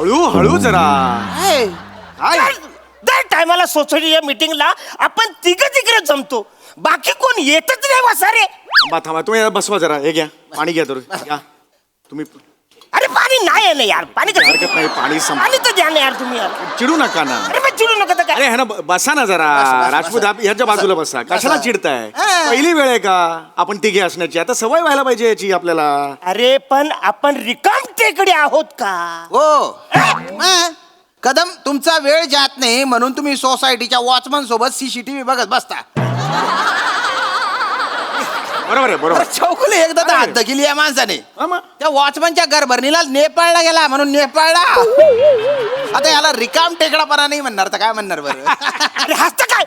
हळू हळू जरा. दर टायमाला सोसायटीच्या मीटिंगला आपण तिघे जमतो, बाकी कोण येतच नाही वसारे. थांबा तुम्ही बसवा जरा. हे घ्या पाणी घ्या तर घ्या तुम्ही. अरे पाणी नाही आहे ना यार, पाणी कसं? हरकत नाही, पाणी पाणी तर द्या ना यार तुम्ही यार. चिडू नका ना. अरे मग चिडू नका तर काय? अरे है ना बसा ना जरा. राजपूत ह्याच्या बाजूला बसा. कशाला चिडताय? पहिली वेळ आहे का आपण तिघे असण्याची? आता सवय व्हायला पाहिजे याची आपल्याला. अरे पण आपण रिकाम टेकडे आहोत का? हो कदम, तुमचा वेळ जात नाही म्हणून तुम्ही सोसायटीच्या वॉचमन सोबत CCTV बघत बसता. बरोबर आहे बरोबर. चौकुले एकदा तर हद्द केली या माणसाने. त्या वॉचमनच्या घरभरणीला नेपाळला गेला म्हणून नेपाळला. आता याला रिकाम टेकडापणा नाही म्हणणार तर काय म्हणणार बरं? अरे हसतं काय?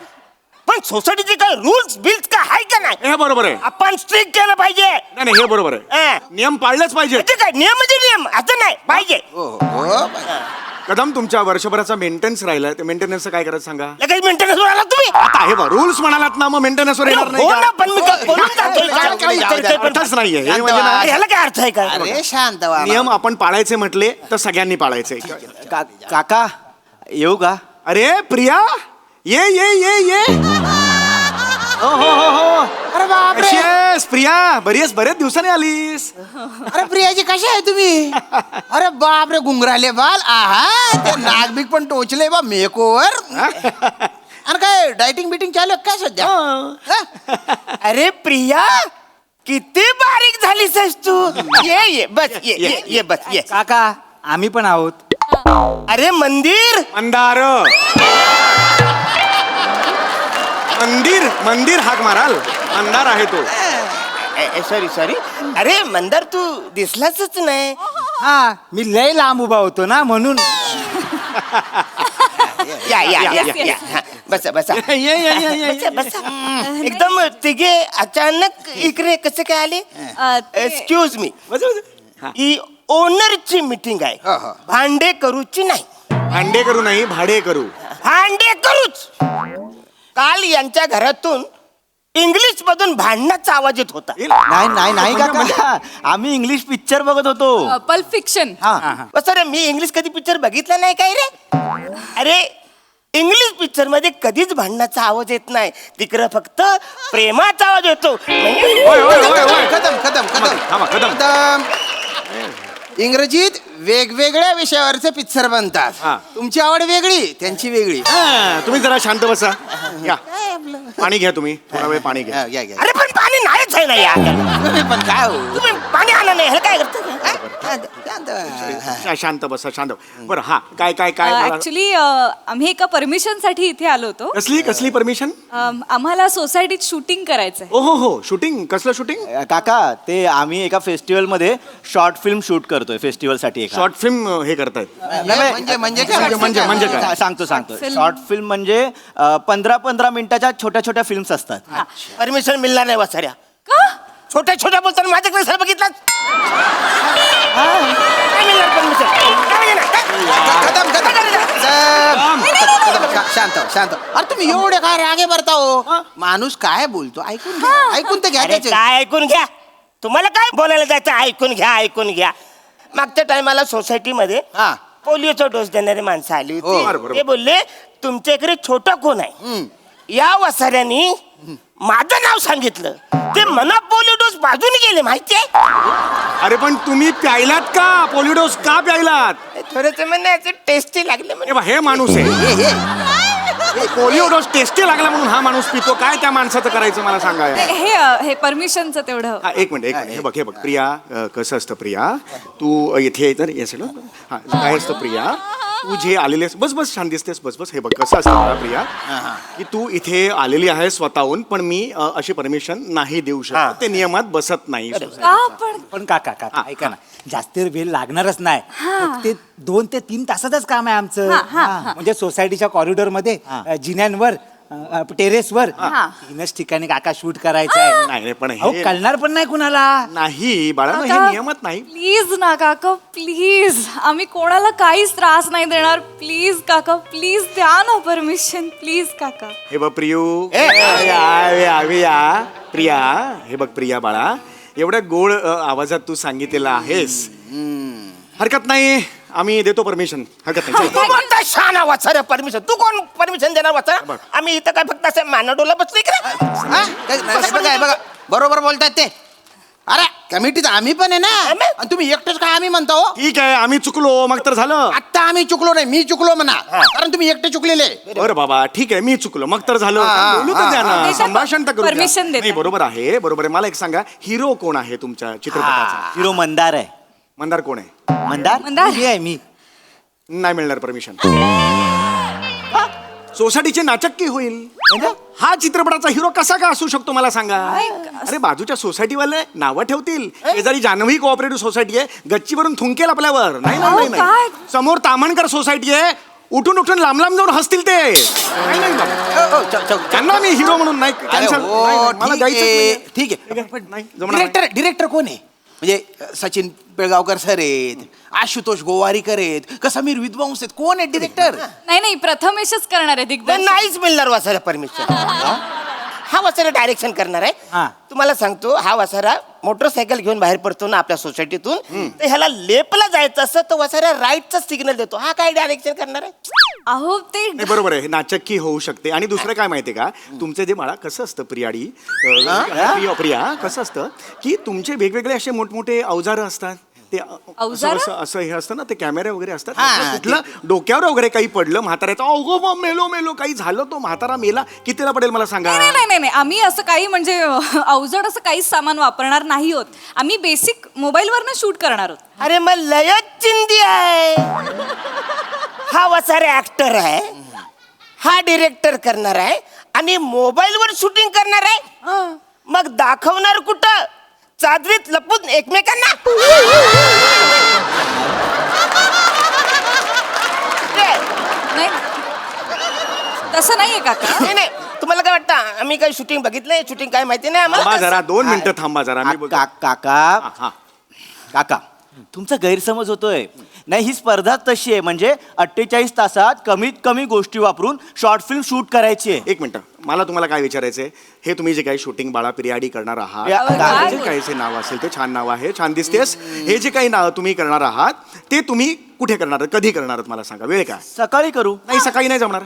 पण सोसायटीचे काय रूल्स बिल्स काय आहे का नाही? हे बरोबर आहे. आपण स्ट्रिक्ट केलं पाहिजे. नाही हे बरोबर आहे. नियम पाळलेच पाहिजे. ते काय नियम म्हणजे नियम असं नाही पाहिजे. हो कदम तुमच्या वर्षभराचा मेंटेनन्स राहिला, ते मेंटेनन्स काय करायचं सांगा. लगेच मेंटेनन्स वर आला तुम्ही. आता हे रूल्स म्हणालात ना, मग मेंटेनन्स वर येणार नाही हो ना, का? पण मी काय बोलून जातोय, काय विचारतोय पण. अर्थच नाहीये हे शांत म्हणजे ना. व्हा. ह्याला काय अर्थ आहे काय? अरे शांत व्हा. नियम आपण पाळायचे म्हटले तर सगळ्यांनी पाळायचे. काका येऊ का? अरे प्रिया ये ये ये ये. हो हो हो हो. अरे बापरे. कशी आहेस प्रिया? बरेच दिवसांनी आलीस. अरे प्रियाजी कशा आहे तुम्ही? अरे बापरे, गुंगराले बाल. आहा, ते नागबिक पण टोचले बा मेकोवर. आणि काय डायटिंग बिटिंग चालू आहे काय सध्या? अरे प्रिया, किती बारीक झालीस तू. ये बस ये बस ये. काका आम्ही पण आहोत. अरे मंदिर मंदार मंदिर हाक माराल. मंदार आहे तो. सॉरी अरे मंदार तू दिसलाच नाही. हा मी लय लांब उभा होतो ना म्हणून. या हा, बसा ये. बसा. एकदम तिघे अचानक इकडे कसे काय आले? एक्सक्यूज मी, ही ओनरची मीटिंग आहे, हा, हा. भांडे करूची नाही. भांडे करू नाही, भाडे करू. भांडे करूच. काल यांच्या घरातून इंग्लिश मधून भांडणाचा आवाज येत होता. नाही काका, आम्ही इंग्लिश पिक्चर बघत होतो. Pulp Fiction. बस रे, मी इंग्लिश कधी पिक्चर बघितला नाही काय रे? अरे इंग्लिश पिक्चर मध्ये कधीच भांडणाचा आवाज येत नाही, तिकडं फक्त प्रेमाचा आवाज येतो. कदम. इंग्रजीत वेगवेगळ्या विषयावरचे पिक्चर बनतात. तुमची आवड वेगळी, त्यांची वेगळी. तुम्ही जरा शांत बसा. या पाणी घ्या तुम्ही. थोडा वेळ पाणी घ्या. अरे पण पाणी नाहीच आहे ना यार. पण काय हो? तुम्ही पाणी आलं नाही, हे काय करता? शांत बसा शांत. बरं हा काय काय काय मला- ऍक्च्युली आम्ही एका परमिशन साठी इथे आलो होतो. कसली परमिशन? आम्हाला सोसायटीत शूटिंग करायचंय. ओ हो शूटिंग. कसलं शूटिंग? काका ते आम्ही एका फेस्टिवल मध्ये शॉर्ट फिल्म शूट करतोय फेस्टिवल साठी. शॉर्ट फिल्म हे करतायत. म्हणजे काय? म्हणजे काय? सांगतो film. शॉर्ट फिल्म म्हणजे 15 मिनिटाच्या छोट्या फिल्म्स असतात. परमिशन मिळणार नाही वासाऱ्या. का? छोट्या बोलताना माझ्याकडे सर बघितला. शांत. अरे तुम्ही एवढे काय रागे भरता हो? माणूस काय बोलतो ऐकून घ्या. ऐकून तर घ्या त्याचे. काय ऐकून घ्या? तुम्हाला काय बोलायला जायचं? ऐकून घ्या. मागच्या टायमाला सोसायटीमध्ये पोलिओचा डोस देणारे माणसं आली हो, होती. ते बोलले तुमच्या इकडे छोटा कोण आहे? या वसाऱ्यांनी माझं नाव सांगितलं. ते मना पोलिओ डोस बाजूने गेले माहितीये. अरे पण तुम्ही प्यायलात का? पोलिओ डोस का प्यायलात? थोडस म्हणायचं टेस्टी लागले म्हणे. हे माणूस आहे. पोलिओ डोस टेस्टी लागला म्हणून हा माणूस पितो. काय त्या माणसाचं करायचं मला सांगा यार. हे परमिशनचं तेवढं. एक मिनिट. हे बघ प्रिया, कसं असतं प्रिया, तू इथे तर येस ना. हा काय असतं प्रिया, तू जे आलेली बस शांत दिसतेस. बस हे बघ कसं असतं प्रिया, की तू इथे आलेली आहे स्वतःहून, पण मी अशी परमिशन नाही देऊ शकत. ते नियमात बसत नाही. पण काका ऐका ना, जास्त वेळ लागणारच नाही. ते 2 ते 3 तासातच काम आहे आमचं. म्हणजे सोसायटीच्या कॉरिडॉर मध्ये, जिन्यांवर, टेरेसवर 3च ठिकाणी काका शूट करायचं आहे. नाही पण अहो हे कळणार पण नाही कुणाला. नाही बाळा, हे नियमात नाही. प्लीज ना काका, प्लीज. आम्ही कोणाला काहीच त्रास नाही देणार. प्लीज काका, प्लीज द्या ना परमिशन. प्लीज काका. हे बघ प्रियू, प्रिया, हे बघ प्रिया बाळा, एवढ्या गोड आवाजात तू सांगितलेलं आहेस. हरकत नाही, आम्ही देतो परमिशन हरकत नाही तू कोणता शान वाचार परमिशन तू कोण परमिशन देणार वाचा बरं. आम्ही इथं काय फक्त असं मानाडोला बसलोय का हा? हे बघा हे बघा बरोबर बोलतात ते अरे कमिटीत आम्ही पण आहे ना आम्ही? आणि तुम्ही एकटेच काय आम्ही म्हणतो ठीक आहे आम्ही चुकलो मग तर झालं आता आम्ही चुकलो नाही मी चुकलो म्हणा कारण तुम्ही एकटे चुकलेले बरं बाबा ठीक आहे मी चुकलो मग तर झालं हा, बोलू तर द्या ना देता संभाषण तर करू द्या. permission देता. नाही बरोबर आहे बरोबर आहे मला एक सांगा हिरो कोण आहे तुमच्या चित्रपटाचा हिरो मंदार आहे मंदार कोण आहे मंदार मंदार? मी आहे मी नाही मिळणार परमिशन सोसायटीचे नाचक्की होईल हा चित्रपटाचा हिरो कसा का असू शकतो मला सांगा अरे बाजूच्या सोसायटीवाले नावं ठेवतील शेजारी जान्हवी कोऑपरेटिव्ह सोसायटी आहे गच्चीवरून थुंकेल आपल्यावर नाही नाही नाही, अहो, नाही काय? समोर तामणकर सोसायटी आहे उठून उठून लांब लांब जाऊन हसतील ते नाही, नाही बाबा. त्यांना मी हिरो म्हणून नाही अरे cancel. हो, नाही, नाही, मला ठीक जायचंच आहे, नाहीये. ठीक आहे. नाही, जमणार नाही. डिरेक्टर कोण आहे म्हणजे सचिन पिळगावकर सर आहेत आशुतोष गोवारीकर आहेत का समीर विद्वांस आहेत कोण आहेत डिरेक्टर नाही नाही प्रथमेशच करणार आहे तर दिग्दर्शन नाहीच मिळणार वासारा परमिशन हा वासारा डायरेक्शन करणार आहे हा. तुम्हाला सांगतो हा वासारा मोटरसायकल घेऊन बाहेर पडतो ना आपल्या सोसायटीतून तर ह्याला लेपला जायचं असं तर वासारा राईटचा सिग्नल देतो हा काय डायरेक्शन करणार आहे अहो ते नाही बरोबर आहे नाचक्की होऊ शकते आणि दुसरं काय माहितीये का तुमचे जे बाळा कसं असतं प्रियाडी प्रिया कसं असतं की तुमचे वेगवेगळे असे मोठमोठे अवजारं असतात ते अवजारं? असं असं हे असतं ना ते कॅमेरे वगैरे असतात हा, असं कुठलं डोक्यावर वगैरे काही पडलं म्हाताऱ्याचं अगो मग मेलो मेलो काही झालं तो म्हातारा मेला कितीला पडेल मला सांगा नाही नाही नाही नाही आम्ही असं काही म्हणजे अवजड असं काहीच सामान वापरणार नाही होत आम्ही बेसिक मोबाईलवरनं शूट करणार आहोत अरे मग लयच चिंदी आहे हा वसारे ऍक्टर आहे हा डिरेक्टर करणार आहे आणि मोबाईलवर शूटिंग करणार आहे मग दाखवणार कुठं चादरीत लपून एकमेकांना नाही तसं नाहीये काका नाही नाही तुम्हाला काय वाटतं आम्ही काही शूटिंग बघितलंय शूटिंग काय माहिती नाही थांबा आम्हाला जरा 2 मिनिटं थांबा जरा मी बघ- काका हा, हा. काका तुमचा गैरसमज होतोय नाही ही स्पर्धा तशी आहे म्हणजे 48 तासात कमीत कमी गोष्टी वापरून शॉर्ट फिल्म शूट करायची आहे एक मिनिट मला तुम्हाला काय विचारायचंय हे तुम्ही जे काही शूटिंग बाळा पिरियाडी करणार आहात या, काय जे काही जे नाव असेल ते छान नाव आहे छान दिसतेस हे जे काही नाव तुम्ही करणार आहात ते तुम्ही कुठे करणार आहात कधी करणार आहात मला सांगा वेळ काय सकाळी करू नाही सकाळी नाही जमणार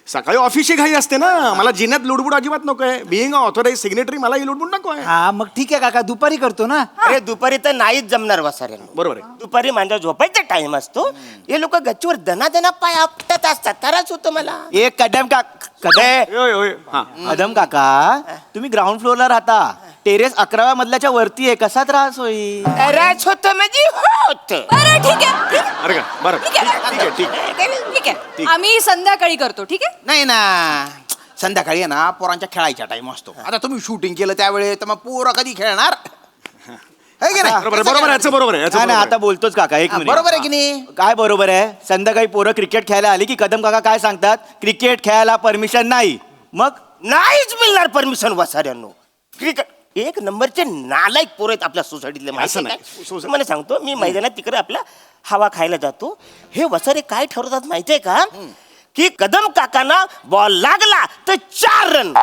सकाळी ऑफिसची घाई असते ना मला जिन्यात लुडबुड अजिबात नको आहे बिईंग ऑथोराइज सिग्नेटरी मला ही लुडबुड नको आहे हा मग ठीक आहे काका दुपारी करतो ना अरे दुपारी तर नाहीच जमणार वसाऱ्यांना बरोबर आहे दुपारी माझा झोपायचा टाइम असतो हे लोक गच्चीवर दना पाय आपटत असतात त्रास होतो मला एक कदम होय होय हा कदम काका तुम्ही ग्राउंड फ्लोअरला राहता टेरेस 11व्या मजल्याच्या वरती आहे कसा त्रास होईल त्रास होतो म्हणजे होत बरं ठीक आहे अरे का बरं ठीक आहे ठीक आहे ठीक ठीक आहे आम्ही संध्याकाळी करतो ठीक आहे नाही ना संध्याकाळी आहे ना पोरांच्या खेळायचा टाइम असतो आता तुम्ही शूटिंग केलं त्यावेळेस तर मग पोरं कधी खेळणार है की नाही? बरोबर आहे, बरोबर आहे, याचं बरोबर आहे, याचं नाही नाही, बरोबर आता बोलतोच काका एक हा, मिनिट बरोबर आहे की नाही काय बरोबर आहे संध्याकाळी पोरं क्रिकेट खेळायला आली की कदम काका काय सांगतात क्रिकेट खेळायला परमिशन नाही मग नाहीच मिळणार परमिशन वसाऱ्यांनो क्रिकेट एक नंबरचे नालायक पोर आहेत आपल्या सोसायटीतले माहिती असं आहे नाही. काय? तुम्हाला सांगतो मी मैदानात तिकडे आपला हवा खायला जातो हे वसारे काय ठरवतात माहितीये का की कदम काकांना बॉल लागला तर 4 रन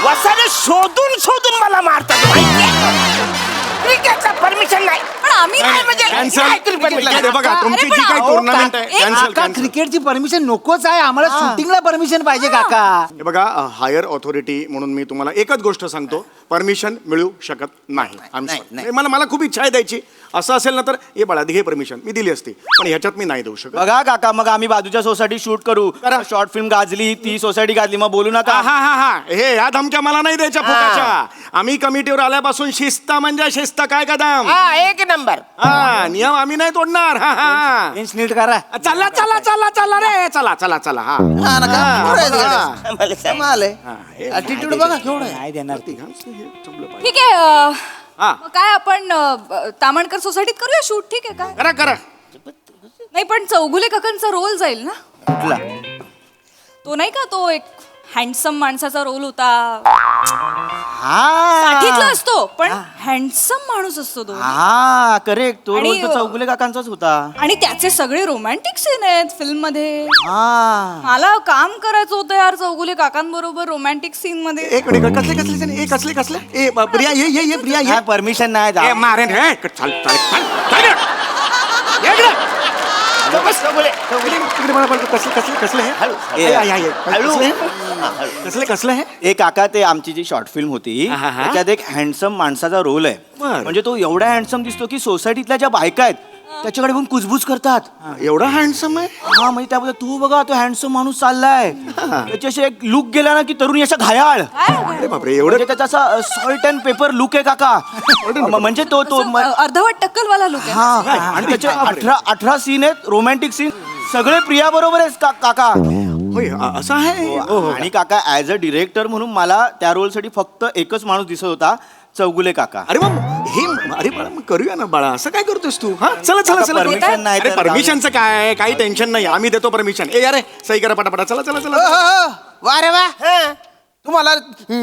वसारे शोधून शोधून मला मारतात माहितीये क्रिकेटला परमिशन नाही पण आम्ही नाही म्हणजे कॅन्सल नाही cricket ला. बघा तुमची अरे जी पण काही अहो, टुर्नामेंट आहे एक कॅन्सल काका क्रिकेटची परमिशन नकोच आहे आम्हाला शूटिंगला परमिशन पाहिजे काका हे बघा हायर ऑथॉरिटी म्हणून मी तुम्हाला एकच गोष्ट सांगतो परमिशन मिळू शकत नाही I'm नाही, sorry. नाही. मला मला खूप इच्छा आहे द्यायची असं असेल ना तर हे बाळा घे परमिशन मी दिली असती पण ह्याच्यात मी नाही देऊ शकत बघा काका मग आम्ही बाजूच्या सोसायटी शूट करू शॉर्ट फिल्म गाजली ती सोसायटी गाजली मग बोलू हा नका हा हा हा हे ह्या धमक्या मला नाही द्यायच्या फुकाच्या आम्ही कमिटीवर आल्यापासून शिस्त म्हणजे शिस्त काय कदम हा एक नंबर हा नियम आम्ही नाही तोडणार हा हा इंच नीट करा चला चला चला चला रे चला चला चला हा हा ना का? हा, बरं आहे हा. गड्या. मला सांग. कमाल आहे हा, हे ॲटिट्यूड बघा केवढं आहे. नाही देणार ती ठीक आहे हा. मग काय आपण तामणकर सोसायटीत करूया शूट ठीक आहे काय करा करा नाही पण चौगुले काकांचा रोल जाईल ना कुठला तो नाही का तो एक हँडसम माणसाचा रोल होता हा साठीतला असतो पण हँडसम माणूस असतो तो हा करेक्ट तो आणि, रोल तर चौगुले काकांचाच होता आणि त्याचे सगळे रोमॅन्टिक सीन आहेत फिल्म मध्ये हा मला काम करायचं होतं यार चौगुले काकांबरोबर रोमॅन्टिक सीन मध्ये एक मिनिट कसले कसले जण? ए कसले कसले ए प्रिया ये प्रिया ये परमिशन नाही ए जा. मारेन हे चाल चाल चाल चाल ये इकडे. चौगुले तिकडे मला बघ, कसलं हे हळू. कसलं हे ए काका ते आमची जी शॉर्ट फिल्म होती हा, हा. त्याच्यात एक हँडसम माणसाचा रोल आहे बरं. म्हणजे तो एवढा हँडसम दिसतो की सोसायटीतल्या ज्या बायका आहेत त्याच्याकडे बघून कुजबुज करतात. एवढा हँडसम आहे हा म्हणजे त्याबद्दल तू बघा तो हँडसम माणूस चाललाय त्याच्याशी एक लुक गेला ना की तरुणी अशा घायाळ अरे बापरे एवढं म्हणजे त्याचा असा सॉल्ट अँड पेपर लुक आहे काका म्हणजे तो अर्धवट टक्कलवाला लुक आहे. हा आणि त्याचे 18 सीन आहेत रोमॅन्टिक सीन सगळे प्रिया बरोबर आहेत काका होय असं आहे आणि काका ऍज अ डिरेक्टर म्हणून मला त्या रोलसाठी फक्त एकच माणूस दिसत होता चौगुले काका. अरे मग अरे बाळा मग करूया ना बाळा असं काय करतोस तू हा चला permission नाही तर परमिशनचं काय काही टेन्शन नाही आम्ही देतो परमिशन ए अरे सही करा पटापटा चला चला हो, चला हो, हो. वा रे वा तुम्हाला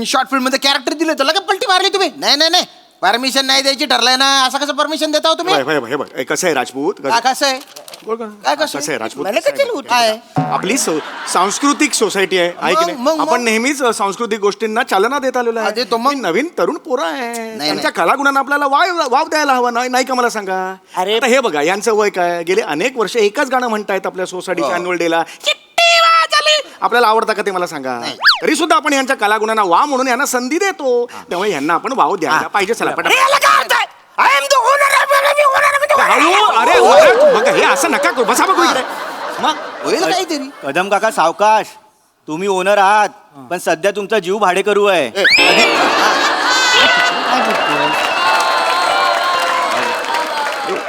शॉर्ट फिल्म मध्ये कॅरेक्टर दिले तर लगेच पलटी मारली तुम्ही नाही परमिशन नाही द्यायची ठरलंय ना असं कसं परमिशन देता हो तुम्ही हे बघ हे कसं आहे राजपूत काय कसं आहे बोल का? काय कसं कसं आहे राजपूत मला कशाला उठ- काय आपली सांस्कृतिक सोसायटी आहे आहे की मग- नाही आपण नेहमीच सांस्कृतिक गोष्टींना चालना देत आलेलो हा, आहे देतो मग. ही नवीन तरुण पोरं आहे त्यांच्या कलागुणांना आपल्याला वाव द्यायला हवा नाही का मला सांगा अरे- आता हे बघा यांचं वय काय गेले अनेक वर्ष एकच गाणं म्हणतायत आपल्या सोसायटीच्या अॅन्युअल डेला आपल्याला आवडतं का ते मला सांगा तरी सुद्धा आपण यांच्या कलागुणांना वाव म्हणून यांना संधी देतो त्यामुळे यांना आपण वाव द्यायला पाहिजे चला अरे याला काय अर्थ आहे? I am the owner, me owner, me the owner. हळू अरे बघा हे असं नका करू बसा बघू इकडे मग होईल काहीतरी कदम काका सावकाश तुम्ही ओनर आहात पण सध्या तुमचा जीव भाडे करू आहे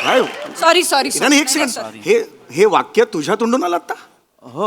काय सॉरी सॉरी नाही, एक सेकंड हे वाक्य तुझ्या तोंडून आलं आता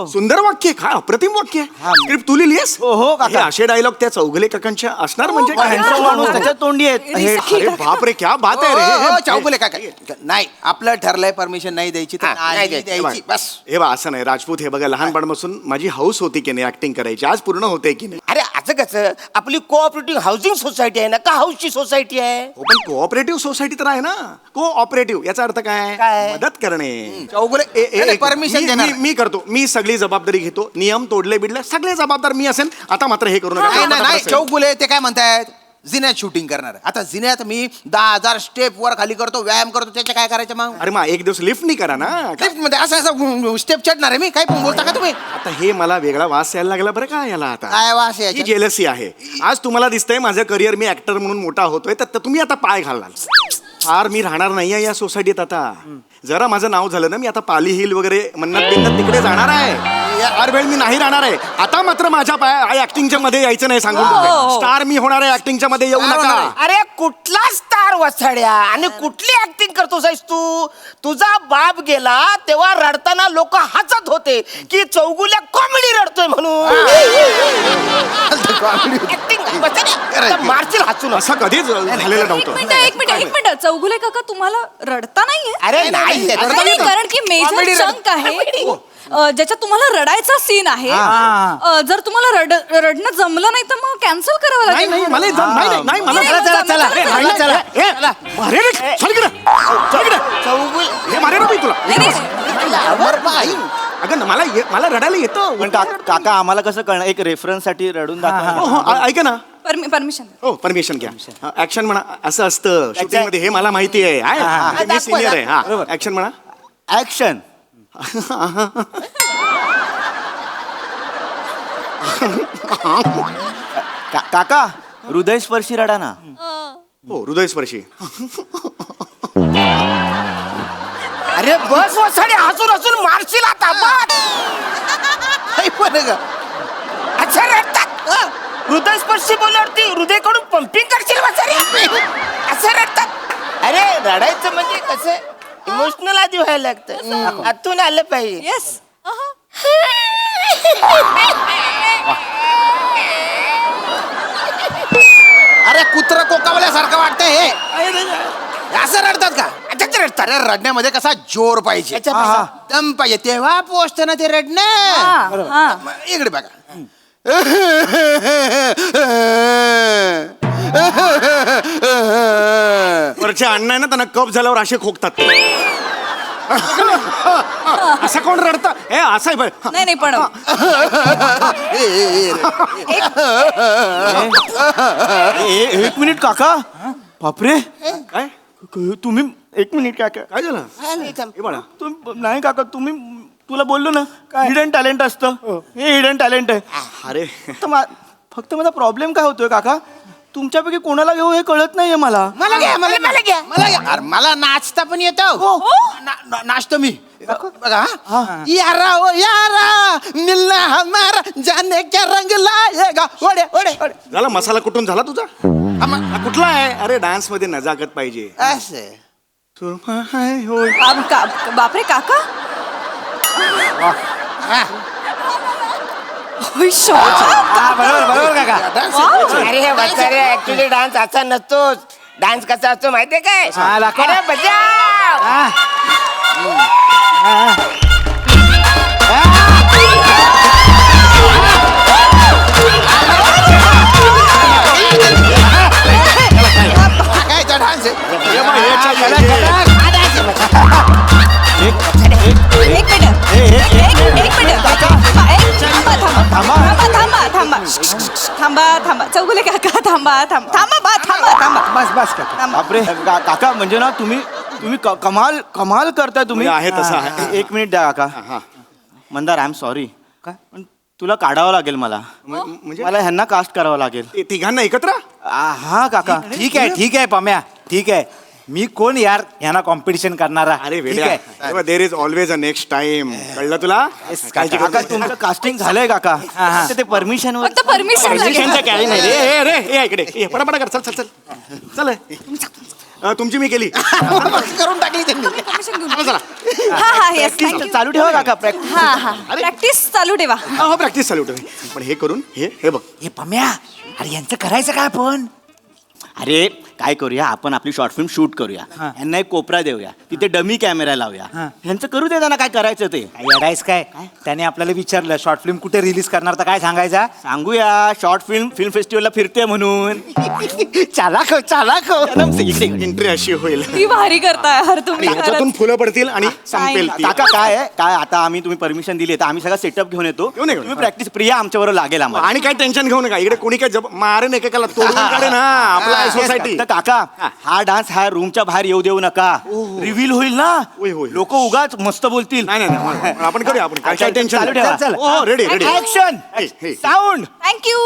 सुंदर वाक्य आहे, काय अप्रतिम वाक्य आहे. स्क्रिप्ट तू लिहिलीस हो, काका. हे असे डायलॉग त्या चौगुले काकांच्या असणार म्हणजे काय? हँडसम माणूस त्याच्या तोंडी आहेत अरे बाप रे क्या बात आहे रे चौकुले काय नाही आपलं ठरलंय परमिशन नाही द्यायची तर हा, नाही नाही द्यायची. द्यायची बस हे बा असं नाही राजपूत हे बघा लहानपणापासून माझी हौस होती की नाही ऍक्टिंग करायची आज पूर्ण होते की नाही अरे असं कसं आपली कोऑपरेटिव्ह हाऊसिंग सोसायटी आहे ना का हाऊसची सोसायटी आहे हो, पण कोऑपरेटिव्ह सोसायटी तर आहे ना कोऑपरेटिव्ह याचा अर्थ काय काय? मदत करणे चौगुले परमिशन देणार मी करतो मी सगळी जबाबदारी घेतो नियम तोडले बिडले सगळे जबाबदार मी असेल आता मात्र हे करू नाही नका चौगुले ते काय म्हणतायत जिन्यात शूटिंग करणार आता जिन्यात मी 10,000 स्टेप वर खाली करतो व्यायाम करतो त्याच्या काय करायचं मग अरे मग एक दिवस लिफ्ट नाही करा ना लिफ्ट मध्ये असं स्टेप चढणार आहे मी काय पण बोलता का तुम्ही आता हे मला वेगळा वास यायला लागला बरं का याला आता काय वास ही याच्यात? जेलसी आहे आज तुम्हाला दिसतंय माझं करिअर मी ऍक्टर म्हणून मोठा होतोय तर तुम्ही आता पाय घालणार फार मी राहणार नाहीये या सोसायटीत आता जरा माझं नाव झालं ना मी आता पाली हिल वगैरे मन्नत बिन्नत तिकडे जाणार आहे फार वेळ मी नाही राहणार आहे आता मात्र माझ्या पाय ऍक्टिंगच्या मध्ये यायचं नाही सांगून स्टार मी होणार आहे ऍक्टिंगच्या मध्ये येऊ Star होणार नका आहे. अरे कुठला स्टार वसाड्या आणि कुठली ऍक्टिंग करतोस तू तुझा बाप गेला तेव्हा रडताना लोक हसत होते की चौगुल्या कॉमेडी रडतोय म्हणून ऍक्टिंग मारशील हसून असं कधीच झालेलं नव्हतं एक मिनिट चौगुले काका तुम्हाला रडता नाहीये अरे नाही येत. नाही, कारण की मेजर Comedy चंक आहे ज्याच्यात तुम्हाला रडायचा सीन आहे जर तुम्हाला रडणं जमलं नाही तर मग कॅन्सल करावं नाही लागेल नाही मला नाही मला नाही, चला, चला. ए, नाही, चला. ए, मारे रे, चल इकडे. चल इकडे. चौगुल हे मारे ना मी तुला नाही, नाही. अगं मला रडायला येतं पण काका आम्हाला कसं कळणार एक रेफरन्स साठी रडून दाखवा हो हो ऐका ना परमिशन हो परमिशन घ्या ऍक्शन म्हणा असं असतं शूटिंग मध्ये हे मला माहिती आहे मी सिनियर आहे हा ऍक्शन म्हणा ऍक्शन काका हृदयस्पर्शी रडा ना हो हृदयस्पर्शी अरे बस वसाडे हसून हसून मारशील आता बस. काही पण का अच्छा रडतात हृदयस्पर्शी बोलल्यावरती हृदयकडून पंपिंग करशील वसाडे असं रडतात अरे रडायचं म्हणजे कसं इमोशनल आधी व्हायला लागतं आतून आलं पाहिजे येस अरे कुत्र कोकावल्यासारखं वाटतंय हे असं रडतात का अच्छा रडतात अरे रडण्यामध्ये कसा जोर पाहिजे याच्यात दम पाहिजे तेव्हा पोचत ना ते रडणं इकडे बघा वरच्या अण्णा आहे ना त्यांना कप झाल्यावर असे खोकतात असं कोण रडतं हे असं आहे बरं. नाही पण एक मिनिट काका बापरे काय तुम्ही एक मिनिट काका काय झालं हे बाळा नाही काका तुला बोललो ना हिडन टॅलेंट असतं हे हिडन टॅलेंट आहे अरे फक्त माझा प्रॉब्लेम काय होतोय काका तुमच्यापैकी कोणाला घेऊ हे कळत नाहीये मला मला घ्या अरे मला नाचता पण येतो नाचतो मी बघा यारा ओ यारा मिलना हमारा जाने क्या रंग लाएगा ओडे ओडे ओडे झाला मसाला कुठून झाला तुझा हा, कुठला आहे अरे डान्स मध्ये नजाकत पाहिजे असं सुरमा हाय होय बापरे काका होय, शॉट. बरोबर काका अरे वसारे ऍक्च्युली डान्स असा नसतोच डान्स कसा असतो माहितीये काय हा, दाखव. अरे बजाव काय डान्स हे बघ, हे चाल, हे. एक मिनिट थांबा चौगुले काका थांबा बस काका बापरे काका म्हणजे ना तुम्ही कमाल करताय तुम्ही म्हणजे आहे तसं आहे. एक मिनिट द्या काका हा. मंदार आय एम सॉरी पण तुला काढावं लागेल मला म्हणजे मला ह्यांना कास्ट करावं लागेल ते तिघांना एकत्र हा काका ठीक आहे पम्या ठीक आहे मी कोण यार यांना कॉम्पिटिशन करणारा अरे ठीक वेड्या आहे there is always a next time कळलं तुला काळजी करू काका नको. तुमचं कास्टिंग झालंय काका फक्त ते परमिशन फक्त परमिशन Permissionचं काही नाही रे रे ये इकडे ये पटापटा कर चल चल तुमची मी केली करून टाकली त्यांनी चला हा येस थँक्यू चालू ठेवा काका प्रॅक्टिस हा प्रॅक्टिस चालू ठेवा हो प्रॅक्टिस चालू ठेव पण हे करून हे बघ हे पम्या अरे यांचं करायचं काय आपण अरे काय करूया आपण आपली शॉर्ट फिल्म शूट करूया यांना एक कोपरा देऊया तिथे डमी कॅमेरा लावूया ह्यांचं करू दे त्यांना काय करायचं ते येडायस काय त्याने आपल्याला विचारलं शॉर्ट फिल्म कुठे रिलीज करणार तर काय सांगायचा सांगूया शॉर्ट फिल्म फेस्टिवलला फिरते म्हणून चालाक एंट्री अशी होईल ती भारी करताय हर आणि तुम्ही ह्याच्यातून खरंच. फुलं पडतील आणि संपेल ती. काका काय आहे काय आता आम्ही तुम्ही परमिशन दिली तर आम्ही सगळं सेटअप घेऊन येतो घेऊन ये. तुम्ही प्रॅक्टिस प्रिया आमच्याबरोबर लागेल आम्हाला आणि काय टेन्शन घेऊ नका इकडे कोणी काय मारेन एकेकाला तोडून काढे ना आपला सोसायटी तर काका हा डान्स हा रूमच्या बाहेर येऊ देऊ नका रिव्हील होईल ना होय, होय. लोक उगाच मस्त बोलतील नाही आपण करूया आपण काय टेन्शन चालू ठेवा. चल. हो रेडी रेडी ऍक्शन हे. Sound thank you